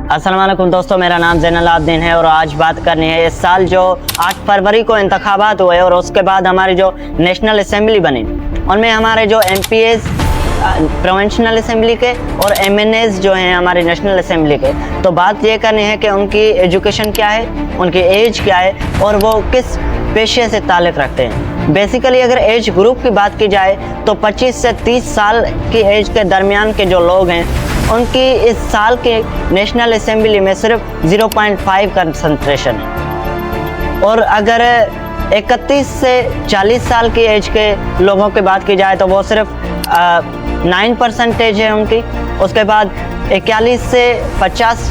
अस्सलाम वालेकुम दोस्तों, मेरा नाम ज़ैनुल-आबदीन है और आज बात करनी है इस साल जो 8 फरवरी को इंतखाबात हुए और उसके बाद हमारी जो नेशनल असेंबली बनी, उनमें हमारे जो MPs प्रोविंशियल असेंबली के और MNAs जो हैं हमारी नेशनल असेंबली के, तो बात ये करनी है कि उनकी एजुकेशन क्या है, उनकी एज क्या है और वो किस पेशे से ताल्लुक़ रखते हैं। बेसिकली अगर एज ग्रुप की बात की जाए तो 25 से 30 साल की एज के दरमियान के जो लोग हैं उनकी इस साल के नेशनल असेंबली में सिर्फ 0.5 कंसंट्रेशन है। और अगर 31 से 40 साल की एज के लोगों की बात की जाए तो वो सिर्फ 9% है उनकी। उसके बाद 41 से 50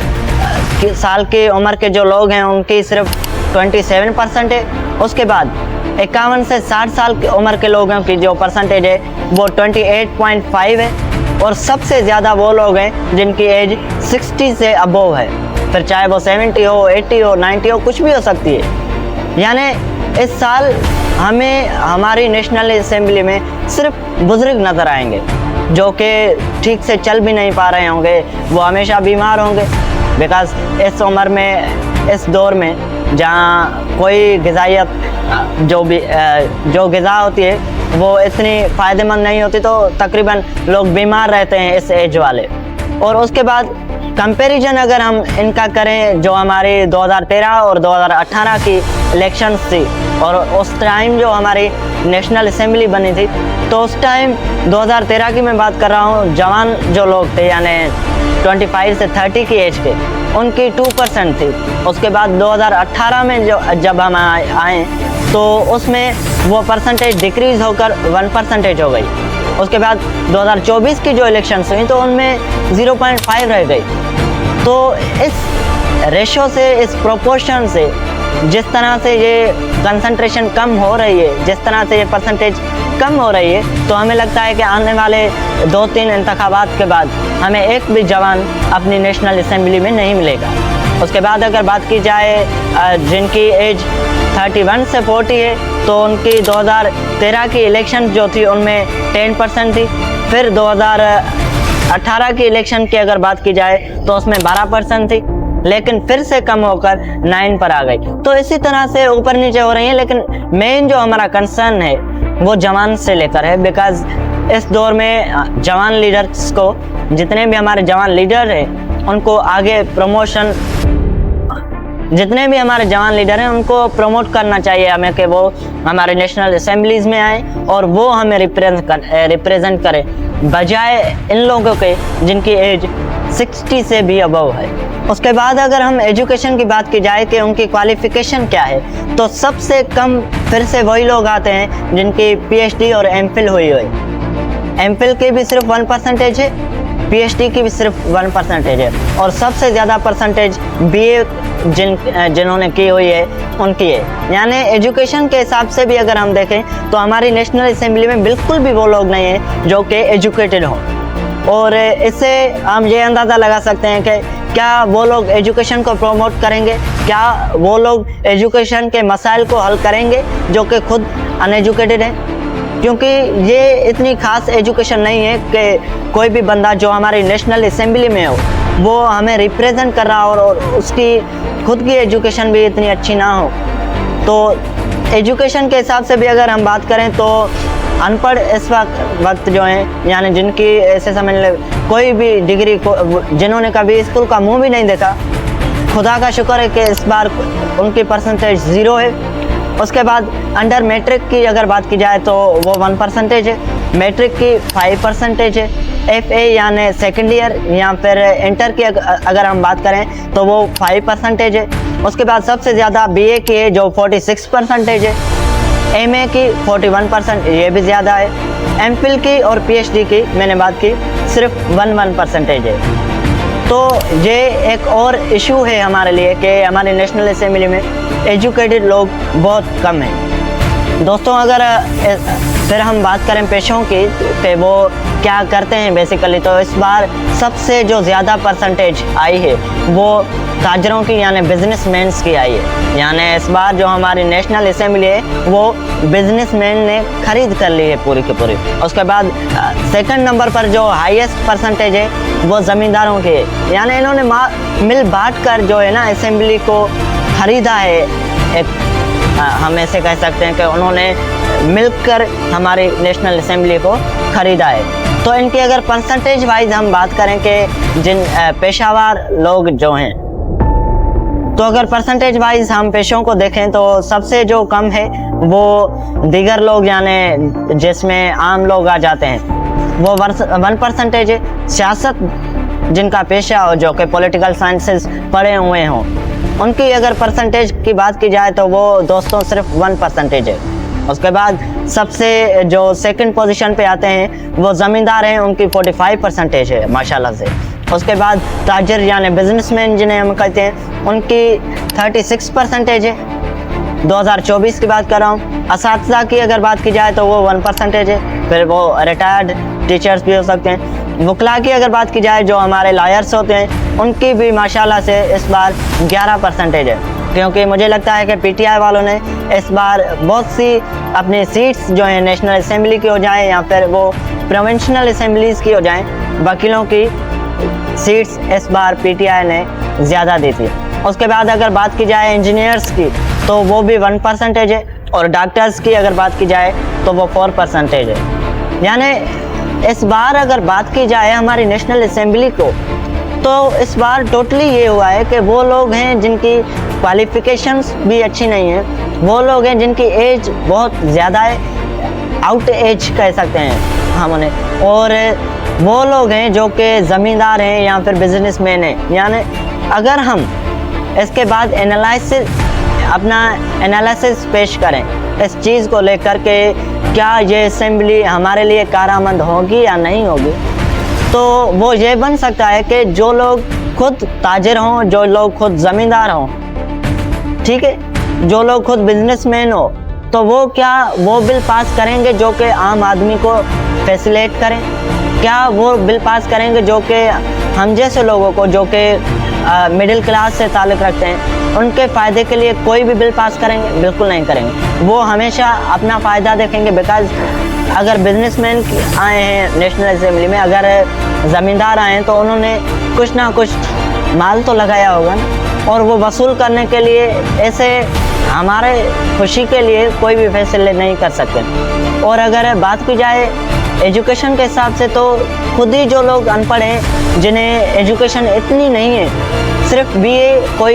साल की उम्र के जो लोग हैं उनकी सिर्फ 27% है। उसके बाद 51 से 60 साल की उम्र के लोगों की जो परसेंटेज है वो 28.5 है। और सबसे ज़्यादा वो लोग हैं जिनकी एज 60 से अबोव है, फिर चाहे वो 70 हो, 80 हो, 90 हो, कुछ भी हो सकती है। यानी इस साल हमें हमारी नेशनल असेंबली में सिर्फ बुजुर्ग नज़र आएंगे जो कि ठीक से चल भी नहीं पा रहे होंगे, वो हमेशा बीमार होंगे। बिकॉज़ इस उम्र में, इस दौर में जहाँ कोई ग़िज़ाइयत जो ग़िज़ा होती है वो इतनी फ़ायदेमंद नहीं होती, तो तकरीबन लोग बीमार रहते हैं इस एज वाले। और उसके बाद कंपैरिजन अगर हम इनका करें जो हमारी 2013 और 2018 की इलेक्शंस थी और उस टाइम जो हमारी नेशनल असेंबली बनी थी, तो उस टाइम 2013 की मैं बात कर रहा हूँ, जवान जो लोग थे यानी 25 से 30 की एज के, उनकी 2% थी। उसके बाद 2018 में जब हम आए तो उसमें वो परसेंटेज डिक्रीज़ होकर 1% हो गई। उसके बाद 2024 की जो इलेक्शंस हुई तो उनमें 0.5 रह गई। तो इस रेशो से, इस प्रोपोर्शन से, जिस तरह से ये कंसंट्रेशन कम हो रही है, जिस तरह से ये परसेंटेज कम हो रही है, तो हमें लगता है कि आने वाले 2-3 इंतखाबात के बाद हमें एक भी जवान अपनी नेशनल असेंबली में नहीं मिलेगा। उसके बाद अगर बात की जाए जिनकी एज 31 से 40 है तो उनकी 2013 की इलेक्शन जो थी उनमें 10% थी। फिर 2018 की इलेक्शन की अगर बात की जाए तो उसमें 12% थी, लेकिन फिर से कम होकर 9 पर आ गई। तो इसी तरह से ऊपर नीचे हो रही है, लेकिन मेन जो हमारा कंसर्न है वो जवान से लेकर है। बिकॉज़ इस दौर में जवान लीडर्स को, जितने भी हमारे जवान लीडर हैं उनको आगे प्रमोशन, जितने भी हमारे जवान लीडर हैं उनको प्रमोट करना चाहिए हमें कि वो हमारे नेशनल असेंबलीज़ में आए और वो हमें रिप्रेजेंट करें, बजाय इन लोगों के जिनकी एज 60 से भी अबव है। उसके बाद अगर हम एजुकेशन की बात की जाए कि उनकी क्वालिफ़िकेशन क्या है, तो सबसे कम फिर से वही लोग आते हैं जिनकी PhD और MPhil हुई है। MPhil की भी सिर्फ 1% है, PhD की भी सिर्फ 1% है और सबसे ज़्यादा परसेंटेज BA जिन्होंने की हुई है उनकी है। यानी एजुकेशन के हिसाब से भी अगर हम देखें तो हमारी नेशनल असेंबली में बिल्कुल भी वो लोग नहीं हैं जो कि एजुकेटेड हों। और इससे हम ये अंदाज़ा लगा सकते हैं कि क्या वो लोग एजुकेशन को प्रमोट करेंगे, क्या वो लोग एजुकेशन के मसाइल को हल करेंगे जो कि खुद अनएजुकेटेड हैं। क्योंकि ये इतनी ख़ास एजुकेशन नहीं है कि कोई भी बंदा जो हमारी नेशनल असेंबली में हो वो हमें रिप्रेजेंट कर रहा हो और उसकी खुद की एजुकेशन भी इतनी अच्छी ना हो। तो एजुकेशन के हिसाब से भी अगर हम बात करें तो अनपढ़ इस वक्त जो हैं, यानी जिनकी ऐसे समझ ले कोई भी डिग्री को, जिन्होंने कभी स्कूल का मुंह भी नहीं देखा, खुदा का शुक्र है कि इस बार उनकी परसेंटेज 0 है। उसके बाद अंडर मैट्रिक की अगर बात की जाए तो वो 1% है, मैट्रिक की 5% है, FA यानी सेकेंड ईयर या फिर इंटर की अगर हम बात करें तो वो 5% है। उसके बाद सबसे ज़्यादा BA की है जो 46% है, MA की 41%, ये भी ज़्यादा है। MPhil की और PhD की मैंने बात की सिर्फ 1% है। तो ये एक और इशू है हमारे लिए कि हमारी नेशनल असेंबली में एजुकेटेड लोग बहुत कम हैं। दोस्तों अगर फिर हम बात करें पेशों की कि वो क्या करते हैं बेसिकली, तो इस बार सबसे जो ज़्यादा परसेंटेज आई है वो ताजरों की यानी बिजनेसमैन्स की आई है। यानी इस बार जो हमारी नेशनल असेंबली है वो बिजनेसमैन ने खरीद कर ली है पूरी की पूरी। उसके बाद सेकंड नंबर पर जो हाईएस्ट परसेंटेज है वो ज़मींदारों की है, यानी इन्होंने मिल बांट कर जो है ना असेंबली को खरीदा है। एक हम ऐसे कह सकते हैं कि उन्होंने मिलकर हमारी नेशनल असेंबली को खरीदा है। तो इनकी अगर परसेंटेज वाइज हम बात करें कि जिन पेशावर लोग जो हैं, तो अगर परसेंटेज वाइज हम पेशों को देखें तो सबसे जो कम है वो दीगर लोग यानी जिसमें आम लोग आ जाते हैं वो 1% है। सियासत जिनका पेशा हो, जो कि पॉलिटिकल साइंसेस पढ़े हुए हों, उनकी अगर परसेंटेज की बात की जाए तो वो दोस्तों सिर्फ 1% है। उसके बाद सबसे जो सेकंड पोजीशन पे आते हैं वो ज़मींदार हैं, उनकी 45% है माशाल्लाह से। उसके बाद ताजर यानी बिजनेसमैन जिन्हें हम कहते हैं, उनकी 36% है। 2024 की बात कर रहा हूँ। असातिज़ा की अगर बात की जाए तो वो 1% है, फिर वो रिटायर्ड टीचर्स भी हो सकते हैं। वकला की अगर बात की जाए, जो हमारे लॉयर्स होते हैं, उनकी भी माशाल्लाह से इस बार 11% है, क्योंकि मुझे लगता है कि पीटीआई वालों ने इस बार बहुत सी अपनी सीट्स जो हैं नेशनल असेंबली की हो जाएं या फिर वो प्रोविंशनल असेंबलीज़ की हो जाएं, वकीलों की सीट्स इस बार पीटीआई ने ज़्यादा दी थी। उसके बाद अगर बात की जाए इंजीनियर्स की तो वो भी 1% है, और डॉक्टर्स की अगर बात की जाए तो वो 4% है। यानी इस बार अगर बात की जाए हमारी नेशनल असेंबली को, तो इस बार टोटली ये हुआ है कि वो लोग हैं जिनकी क्वालिफ़िकेशंस भी अच्छी नहीं है, वो लोग हैं जिनकी एज बहुत ज़्यादा है, आउट एज कह सकते हैं हम उन्हें, और वो लोग हैं जो कि ज़मींदार हैं या फिर बिजनेसमैन हैं। यानी अगर हम इसके बाद अपना एनालिसिस पेश करें इस चीज़ को लेकर के क्या ये असेंबली हमारे लिए कारआमद होगी या नहीं होगी, तो वो ये बन सकता है कि जो लोग खुद ताजिर हों, जो लोग खुद ज़मींदार हों, ठीक है, जो लोग खुद बिजनेसमैन हो, तो वो बिल पास करेंगे जो कि आम आदमी को फैसिलिटेट करें? क्या वो बिल पास करेंगे जो कि हम जैसे लोगों को, जो कि मिडिल क्लास से ताल्लुक़ रखते हैं, उनके फ़ायदे के लिए कोई भी बिल पास करेंगे? बिल्कुल नहीं करेंगे। वो हमेशा अपना फ़ायदा देखेंगे। बिकॉज़ अगर बिजनेसमैन आए हैं नेशनल असेंबली में, अगर ज़मींदार आए हैं, तो उन्होंने कुछ ना कुछ माल तो लगाया होगा ना, और वो वसूल करने के लिए ऐसे हमारे खुशी के लिए कोई भी फैसले नहीं कर सकते। और अगर बात की जाए एजुकेशन के हिसाब से, तो खुद ही जो लोग अनपढ़ हैं, जिन्हें एजुकेशन इतनी नहीं है, सिर्फ बीए, कोई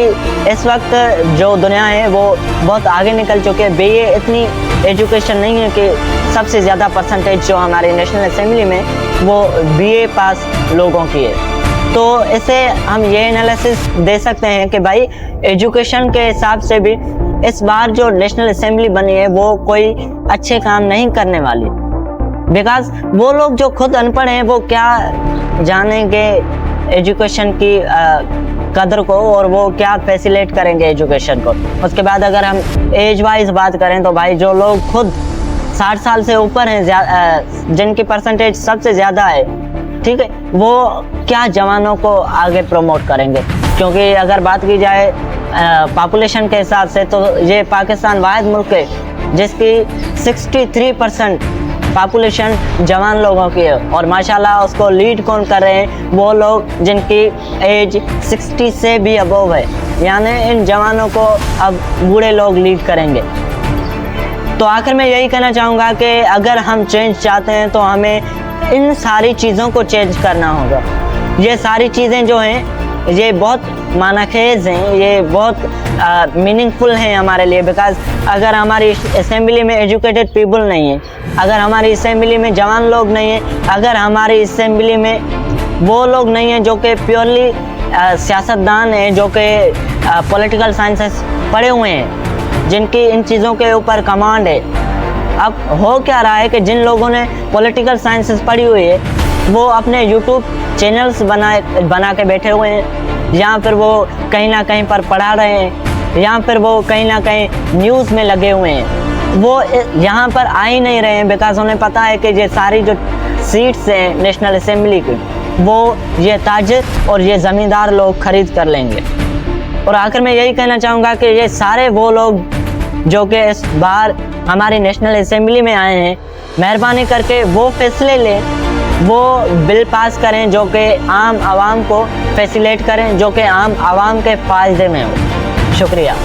इस वक्त जो दुनिया है वो बहुत आगे निकल चुके हैं, बीए इतनी एजुकेशन नहीं है कि सबसे ज़्यादा परसेंटेज जो हमारे नेशनल असेंबली में वो बीए पास लोगों की है। तो इससे हम ये एनालिसिस दे सकते हैं कि भाई एजुकेशन के हिसाब से भी इस बार जो नेशनल असेंबली बनी है वो कोई अच्छे काम नहीं करने वाली। बिकॉज वो लोग जो खुद अनपढ़ हैं वो क्या जानेंगे एजुकेशन की कदर को, और वो क्या फैसिलिटेट करेंगे एजुकेशन को। उसके बाद अगर हम एज वाइज बात करें तो भाई जो लोग खुद 60 साल से ऊपर हैं, जिनकी परसेंटेज सबसे ज़्यादा है, ठीक है, वो क्या जवानों को आगे प्रमोट करेंगे? क्योंकि अगर बात की जाए पॉपुलेशन के हिसाब से तो ये पाकिस्तान वाहिद मुल्क है जिसकी 63% पॉपुलेशन जवान लोगों की है, और माशाल्लाह उसको लीड कौन कर रहे हैं? वो लोग जिनकी एज 60 से भी अबव है। यानी इन जवानों को अब बूढ़े लोग लीड करेंगे। तो आखिर में यही कहना चाहूँगा कि अगर हम चेंज चाहते हैं तो हमें इन सारी चीज़ों को चेंज करना होगा। ये सारी चीज़ें जो हैं ये बहुत मानाखेज़ हैं, ये बहुत मीनिंगफुल हैं हमारे लिए। बिकॉज अगर हमारी असेंबली में एजुकेटेड पीपल नहीं है, अगर हमारी असेंबली में जवान लोग नहीं हैं, अगर हमारी असेंबली में वो लोग नहीं हैं जो कि प्योरली सियासतदान हैं, जो कि पॉलिटिकल साइंसेस पढ़े हुए हैं, जिनकी इन चीज़ों के ऊपर कमांड है। अब हो क्या रहा है कि जिन लोगों ने पॉलिटिकल साइंसेस पढ़ी हुई है वो अपने यूट्यूब चैनल्स बना के बैठे हुए हैं, या फिर वो कहीं ना कहीं पर पढ़ा रहे हैं, या फिर वो कहीं ना कहीं न्यूज़ में लगे हुए हैं। वो यहाँ पर आ ही नहीं रहे हैं बिकॉज उन्हें पता है कि ये सारी जो सीट्स हैं नेशनल असेंबली की वो ये ताजिर और ये ज़मींदार लोग ख़रीद कर लेंगे। और आखिर में यही कहना चाहूँगा कि ये सारे वो लोग जो कि इस बार हमारी नेशनल असेंबली में आए हैं, मेहरबानी करके वो फैसले लें, वो बिल पास करें जो कि आम आवाम को फैसिलेट करें, जो कि आम आवाम के फ़ायदे में हो। शुक्रिया।